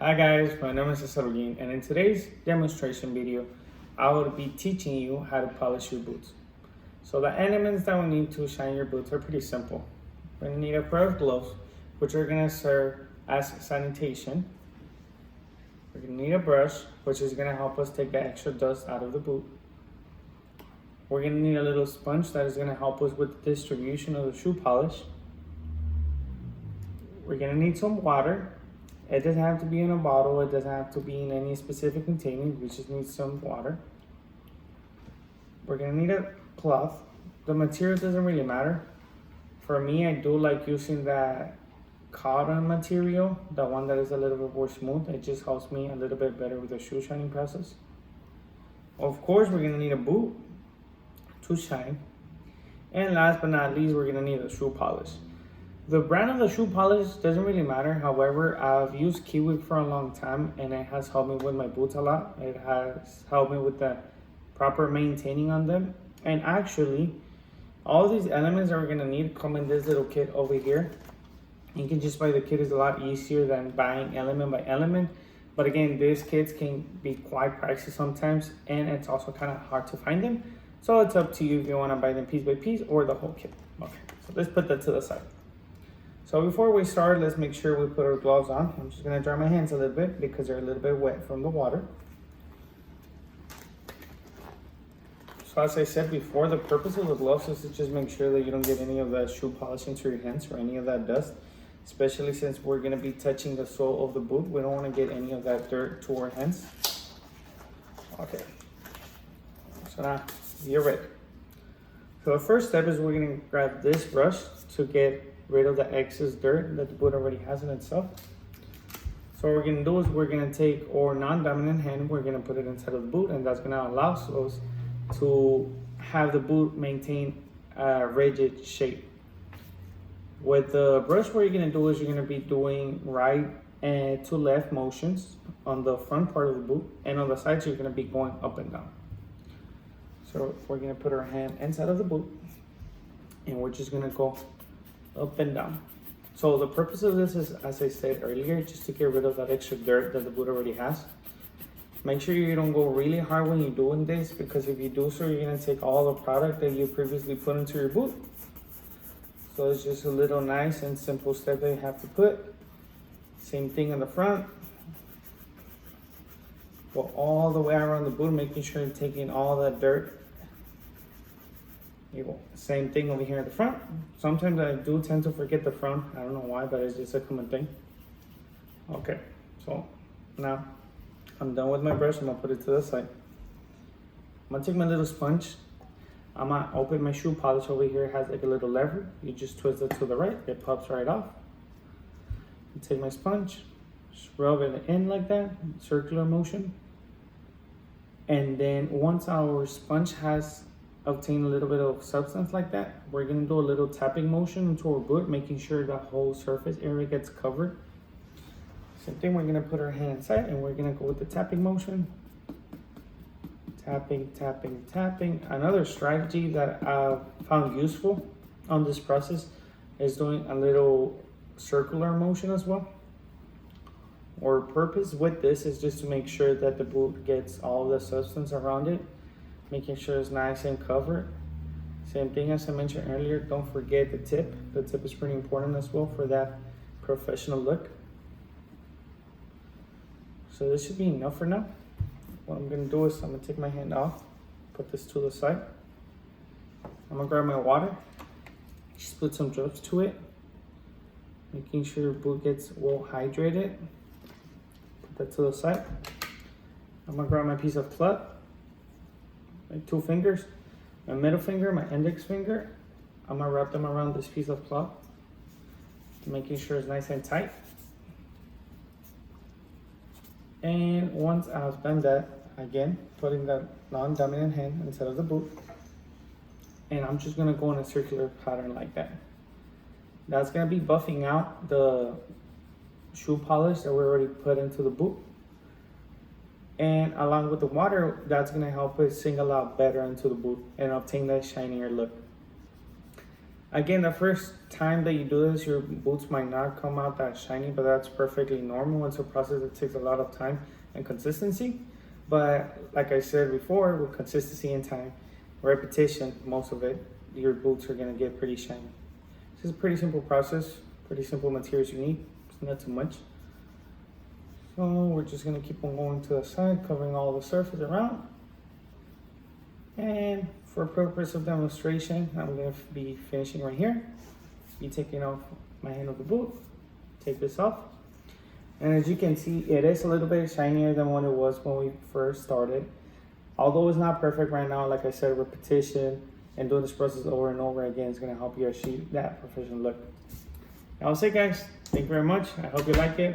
Hi guys, my name is Cesar Olguin, and in today's demonstration video, I will be teaching you how to polish your boots. So the elements that we need to shine your boots are pretty simple. We're gonna need a pair of gloves, which are gonna serve as sanitation. We're gonna need a brush, which is gonna help us take the extra dust out of the boot. We're gonna need a little sponge that is gonna help us with the distribution of the shoe polish. We're gonna need some water. It doesn't have to be in a bottle, it doesn't have to be in any specific container, we just need some water. We're gonna need a cloth. The material doesn't really matter. For me, I do like using that cotton material, the one that is a little bit more smooth. It just helps me a little bit better with the shoe shining process. Of course, we're gonna need a boot to shine. And last but not least, we're gonna need a shoe polish. The brand of the shoe polish doesn't really matter. However, I've used Kiwi for a long time and it has helped me with my boots a lot. It has helped me with the proper maintaining on them. And actually, all these elements that we're gonna need come in this little kit over here. You can just buy the kit, is a lot easier than buying element by element. But again, these kits can be quite pricey sometimes and it's also kind of hard to find them. So it's up to you if you wanna buy them piece by piece or the whole kit. Okay, so let's put that to the side. So before we start, let's make sure we put our gloves on. I'm just gonna dry my hands a little bit because they're a little bit wet from the water. So as I said before, the purpose of the gloves is to just make sure that you don't get any of that shoe polish into your hands or any of that dust, especially since we're gonna be touching the sole of the boot. We don't wanna get any of that dirt to our hands. Okay, so now you're ready. So the first step is we're gonna grab this brush to get rid of the excess dirt that the boot already has in itself. So what we're gonna do is we're gonna take our non-dominant hand, we're gonna put it inside of the boot, and that's gonna allow us to have the boot maintain a rigid shape. With the brush, what you're gonna do is you're gonna be doing right and to left motions on the front part of the boot, and on the sides you're gonna be going up and down. So we're gonna put our hand inside of the boot, and we're just gonna go up and down. So the purpose of this is, as I said earlier, just to get rid of that extra dirt that the boot already has. Make sure you don't go really hard when you're doing this, because if you do so, you're gonna take all the product that you previously put into your boot. So it's just a little nice and simple step that you have to put. Same thing in the front. Go all the way around the boot, making sure you're taking all that dirt. Same thing over here at the front. Sometimes I do tend to forget the front. I don't know why, but it's just a common thing. Okay, so now I'm done with my brush. I'm gonna put it to the side. I'm gonna take my little sponge. I'm gonna open my shoe polish over here. It has like a little lever. You just twist it to the right. It pops right off. I take my sponge, just rub it in like that, circular motion. And then once our sponge has obtain a little bit of substance like that, we're gonna do a little tapping motion into our boot, making sure the whole surface area gets covered. Same thing, we're gonna put our hand inside and we're gonna go with the tapping motion. Tapping, tapping, tapping. Another strategy that I've found useful on this process is doing a little circular motion as well. Our purpose with this is just to make sure that the boot gets all the substance around it, making sure it's nice and covered. Same thing as I mentioned earlier, don't forget the tip. The tip is pretty important as well for that professional look. So this should be enough for now. What I'm gonna do is I'm gonna take my hand off, put this to the side. I'm gonna grab my water, just put some drops to it, making sure your boot gets well hydrated. Put that to the side. I'm gonna grab my piece of cloth, my two fingers, my middle finger, my index finger. I'm gonna wrap them around this piece of cloth, making sure it's nice and tight. And once I've done that, again, putting that non-dominant hand inside of the boot, and I'm just gonna go in a circular pattern like that. That's gonna be buffing out the shoe polish that we already put into the boot. And along with the water, that's gonna help it sink a lot better into the boot and obtain that shinier look. Again, the first time that you do this, your boots might not come out that shiny, but that's perfectly normal. It's a process that takes a lot of time and consistency. But like I said before, with consistency and time, repetition, most of it, your boots are gonna get pretty shiny. This is a pretty simple process, pretty simple materials you need. It's not too much. So we're just gonna keep on going to the side, covering all the surface around. And for purpose of demonstration, I'm gonna be finishing right here. Be taking off my hand of the boot, take this off. And as you can see, it is a little bit shinier than what it was when we first started. Although it's not perfect right now, like I said, repetition and doing this process over and over again is gonna help you achieve that professional look. That was it, guys. Thank you very much. I hope you like it.